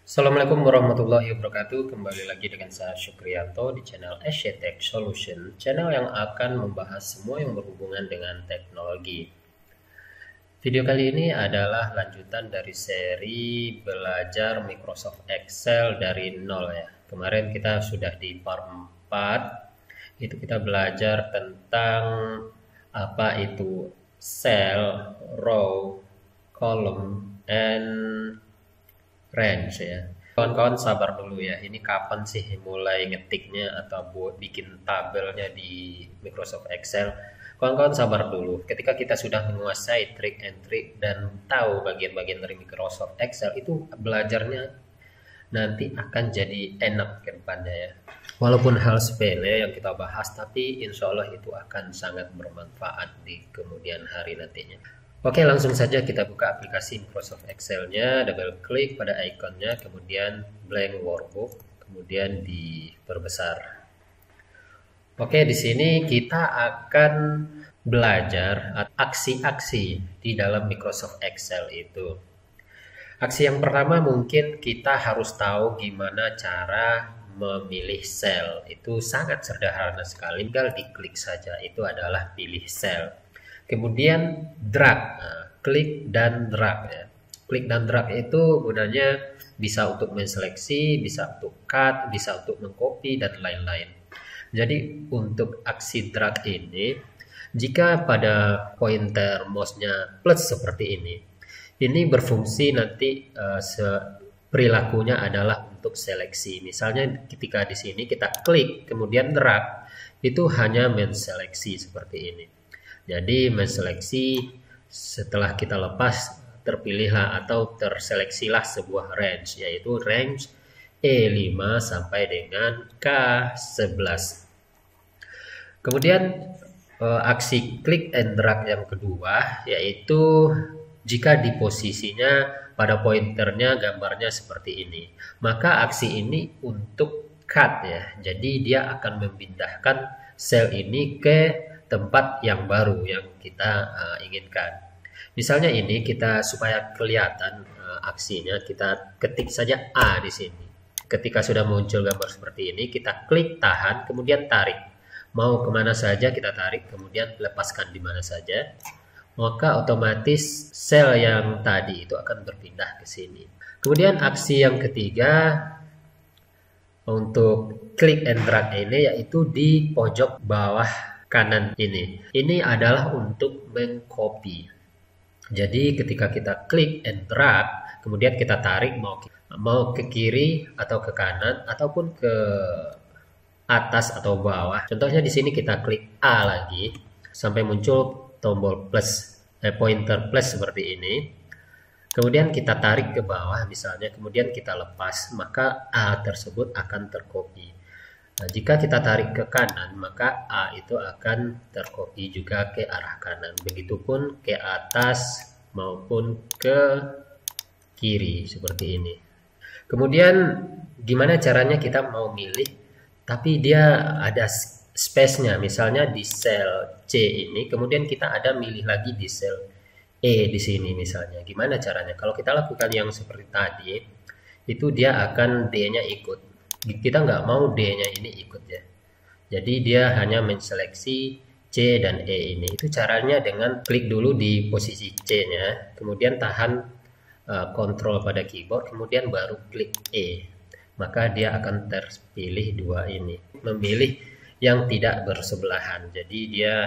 Assalamualaikum warahmatullahi wabarakatuh. Kembali lagi dengan saya Syukrianto di channel Tech Solution, channel yang akan membahas semua yang berhubungan dengan teknologi. Video kali ini adalah lanjutan dari seri belajar Microsoft Excel dari nol ya. Kemarin kita sudah di part 4, itu kita belajar tentang apa itu cell, row, column, and range ya. Kawan-kawan sabar dulu ya. Ini kapan sih mulai ngetiknya atau buat bikin tabelnya di Microsoft Excel? Kawan-kawan sabar dulu. Ketika kita sudah menguasai trik and trick dan tahu bagian-bagian dari Microsoft Excel, itu belajarnya nanti akan jadi enak ke depannya ya. Walaupun hal sepele yang kita bahas, tapi insya Allah itu akan sangat bermanfaat di kemudian hari nantinya. Oke, langsung saja kita buka aplikasi Microsoft Excel-nya, double klik pada ikonnya, kemudian blank workbook, kemudian diperbesar. Oke, di sini kita akan belajar aksi-aksi di dalam Microsoft Excel itu. Aksi yang pertama mungkin kita harus tahu gimana cara memilih sel. Itu sangat sederhana sekali, tinggal diklik saja. Itu adalah pilih sel. Kemudian drag, klik dan drag ya. Klik dan drag itu gunanya bisa untuk menseleksi, bisa untuk cut, bisa untuk mengcopy dan lain-lain. Jadi untuk aksi drag ini, jika pada pointer mouse-nya plus seperti ini berfungsi nanti perilakunya adalah untuk seleksi. Misalnya ketika di sini kita klik kemudian drag, itu hanya menseleksi seperti ini. Jadi menseleksi setelah kita lepas terpilihlah atau terseleksilah sebuah range, yaitu range E5 sampai dengan K11. Kemudian aksi klik and drag yang kedua yaitu jika di posisinya pada pointernya gambarnya seperti ini, maka aksi ini untuk cut ya. Jadi dia akan memindahkan sel ini ke tempat yang baru yang kita inginkan. Misalnya ini kita supaya kelihatan aksinya, kita ketik saja A di sini. Ketika sudah muncul gambar seperti ini, kita klik tahan, kemudian tarik. Mau kemana saja kita tarik, kemudian lepaskan di mana saja. Maka otomatis sel yang tadi itu akan berpindah ke sini. Kemudian aksi yang ketiga untuk klik and drag ini yaitu di pojok bawah kanan ini. Ini adalah untuk mengcopy. Jadi ketika kita klik and drag, kemudian kita tarik mau ke kiri atau ke kanan ataupun ke atas atau bawah. Contohnya di sini kita klik A lagi sampai muncul tombol plus, pointer plus seperti ini. Kemudian kita tarik ke bawah misalnya, kemudian kita lepas, maka A tersebut akan tercopy. Nah, jika kita tarik ke kanan, maka A itu akan tercopy juga ke arah kanan. Begitupun ke atas maupun ke kiri seperti ini. Kemudian gimana caranya kita mau milih, tapi dia ada space-nya. Misalnya di sel C ini, kemudian kita ada milih lagi di sel E di sini misalnya. Gimana caranya? Kalau kita lakukan yang seperti tadi, itu dia akan D-nya ikut. Kita nggak mau D-nya ini ikut ya. Jadi dia hanya menseleksi C dan E ini. Itu caranya dengan klik dulu di posisi C-nya, kemudian tahan kontrol pada keyboard, kemudian baru klik E. Maka dia akan terpilih dua ini. Memilih yang tidak bersebelahan. Jadi dia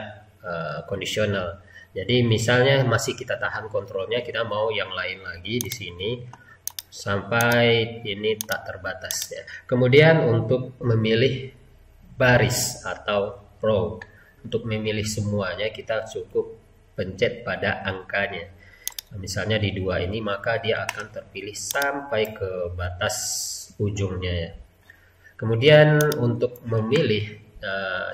kondisional. Jadi misalnya masih kita tahan kontrolnya, kita mau yang lain lagi di sini sampai ini tak terbatas ya. Kemudian untuk memilih baris atau row, untuk memilih semuanya kita cukup pencet pada angkanya. Misalnya di dua ini, maka dia akan terpilih sampai ke batas ujungnya ya. Kemudian untuk memilih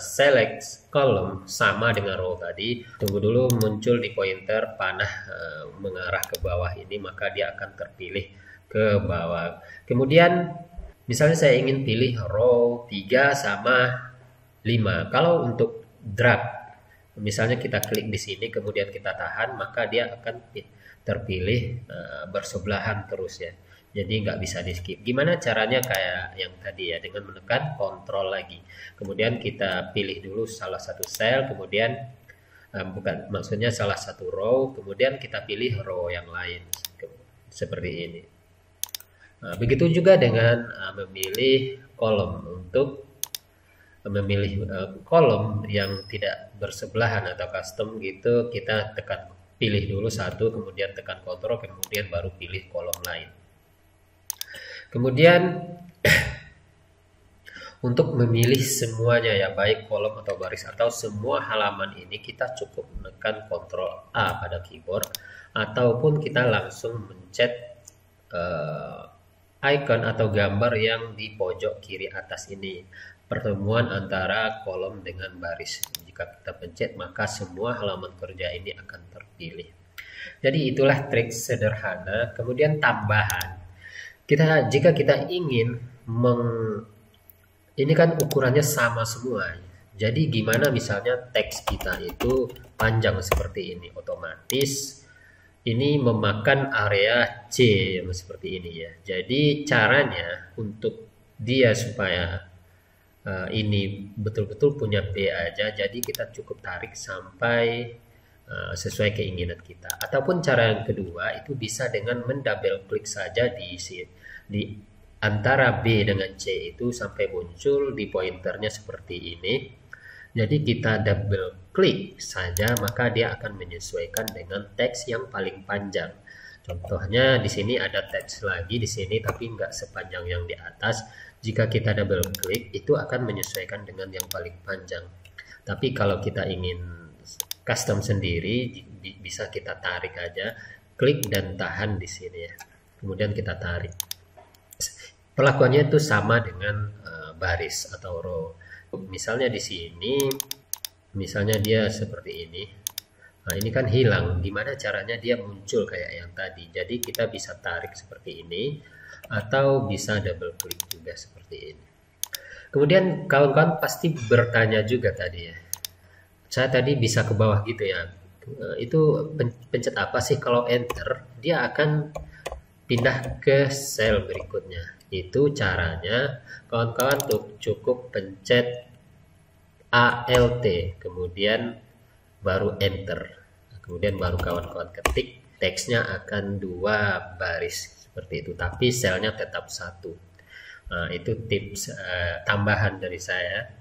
select column sama dengan row tadi, tunggu dulu muncul di pointer panah mengarah ke bawah ini, maka dia akan terpilih ke bawah. Kemudian misalnya saya ingin pilih row 3 sama 5. Kalau untuk drag, misalnya kita klik di sini kemudian kita tahan, maka dia akan terpilih bersebelahan terus ya. jadi nggak bisa di skip. Gimana caranya? Kayak yang tadi ya, dengan menekan kontrol lagi. Kemudian kita pilih dulu salah satu sel, kemudian bukan, maksudnya salah satu row, kemudian kita pilih row yang lain seperti ini. Begitu juga dengan memilih kolom. Untuk memilih kolom yang tidak bersebelahan atau custom gitu, kita tekan pilih dulu satu, kemudian tekan kontrol, kemudian baru pilih kolom lain. Kemudian untuk memilih semuanya ya, baik kolom atau baris atau semua halaman ini, kita cukup menekan Ctrl A pada keyboard, ataupun kita langsung mencet icon atau gambar yang di pojok kiri atas ini, pertemuan antara kolom dengan baris. Jika kita pencet, maka semua halaman kerja ini akan terpilih. Jadi itulah trik sederhana. Kemudian tambahan, jika kita ingin ini kan ukurannya sama semua. Jadi gimana misalnya teks kita itu panjang seperti ini, otomatis ini memakan area C yang seperti ini ya. Jadi caranya untuk dia supaya ini betul-betul punya B aja, jadi kita cukup tarik sampai sesuai keinginan kita. Ataupun cara yang kedua itu bisa dengan mendouble klik saja di antara B dengan C itu sampai muncul di pointernya seperti ini. Jadi kita double klik saja, maka dia akan menyesuaikan dengan teks yang paling panjang. Contohnya di sini ada teks lagi di sini, tapi nggak sepanjang yang di atas. Jika kita double klik, itu akan menyesuaikan dengan yang paling panjang. Tapi kalau kita ingin custom sendiri, bisa kita tarik aja, klik dan tahan di sini ya. Kemudian kita tarik. Perlakuannya itu sama dengan baris atau row. Misalnya di sini, misalnya dia seperti ini. Nah, ini kan hilang. Gimana caranya dia muncul kayak yang tadi? Jadi kita bisa tarik seperti ini, atau bisa double klik juga seperti ini. Kemudian kawan-kawan pasti bertanya juga tadi ya, saya tadi bisa ke bawah gitu ya, itu pencet apa sih? Kalau enter dia akan pindah ke sel berikutnya. Itu caranya kawan-kawan cukup pencet ALT, kemudian baru enter, kemudian baru kawan-kawan ketik, teksnya akan 2 baris seperti itu, tapi selnya tetap 1. Nah, itu tips tambahan dari saya.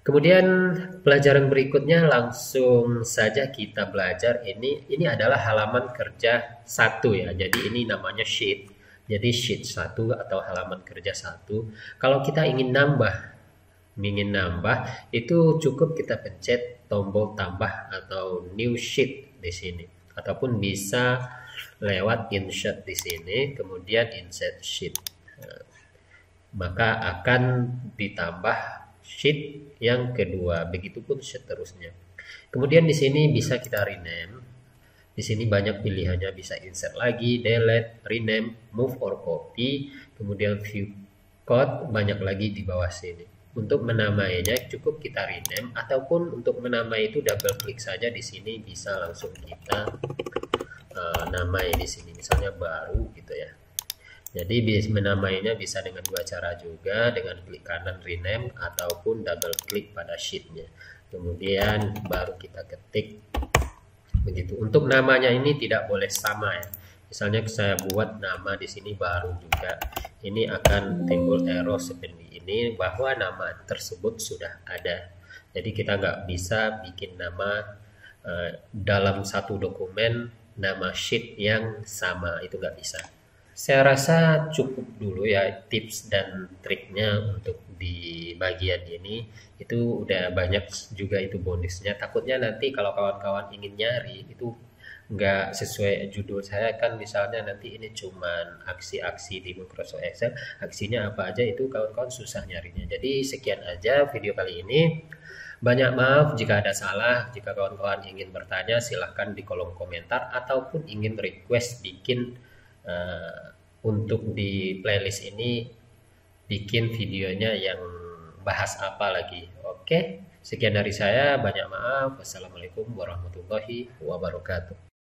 Kemudian pelajaran berikutnya langsung saja kita belajar. Ini adalah halaman kerja 1 ya. Jadi ini namanya sheet. Jadi sheet 1 atau halaman kerja 1. Kalau kita ingin nambah itu cukup kita pencet tombol tambah atau new sheet di sini, ataupun bisa lewat insert di sini, kemudian insert sheet. Maka akan ditambah sheet yang kedua, begitupun seterusnya. Kemudian di sini bisa kita rename. Di sini banyak pilihannya, bisa insert lagi, delete, rename, move or copy, kemudian view code, banyak lagi di bawah sini. Untuk menamainya cukup kita rename, ataupun untuk menamai itu double klik saja di sini, bisa langsung kita namai di sini, misalnya baru gitu ya. Jadi menamainya bisa dengan 2 cara juga, dengan klik kanan rename ataupun double klik pada sheetnya. Kemudian baru kita ketik begitu. Untuk namanya ini tidak boleh sama ya. Misalnya saya buat nama di sini baru juga, ini akan timbul error seperti ini bahwa nama tersebut sudah ada. Jadi kita nggak bisa bikin nama dalam satu dokumen nama sheet yang sama, itu nggak bisa. Saya rasa cukup dulu ya tips dan triknya untuk di bagian ini. Itu udah banyak juga itu bonusnya. Takutnya nanti kalau kawan-kawan ingin nyari itu nggak sesuai judul saya, kan misalnya nanti ini cuman aksi-aksi di Microsoft Excel, aksinya apa aja itu kawan-kawan susah nyarinya. Jadi sekian aja video kali ini. Banyak maaf jika ada salah. Jika kawan-kawan ingin bertanya silahkan di kolom komentar, ataupun ingin request bikin untuk di playlist ini bikin videonya yang bahas apa lagi. Oke, sekian dari saya. Banyak maaf. Wassalamualaikum warahmatullahi wabarakatuh.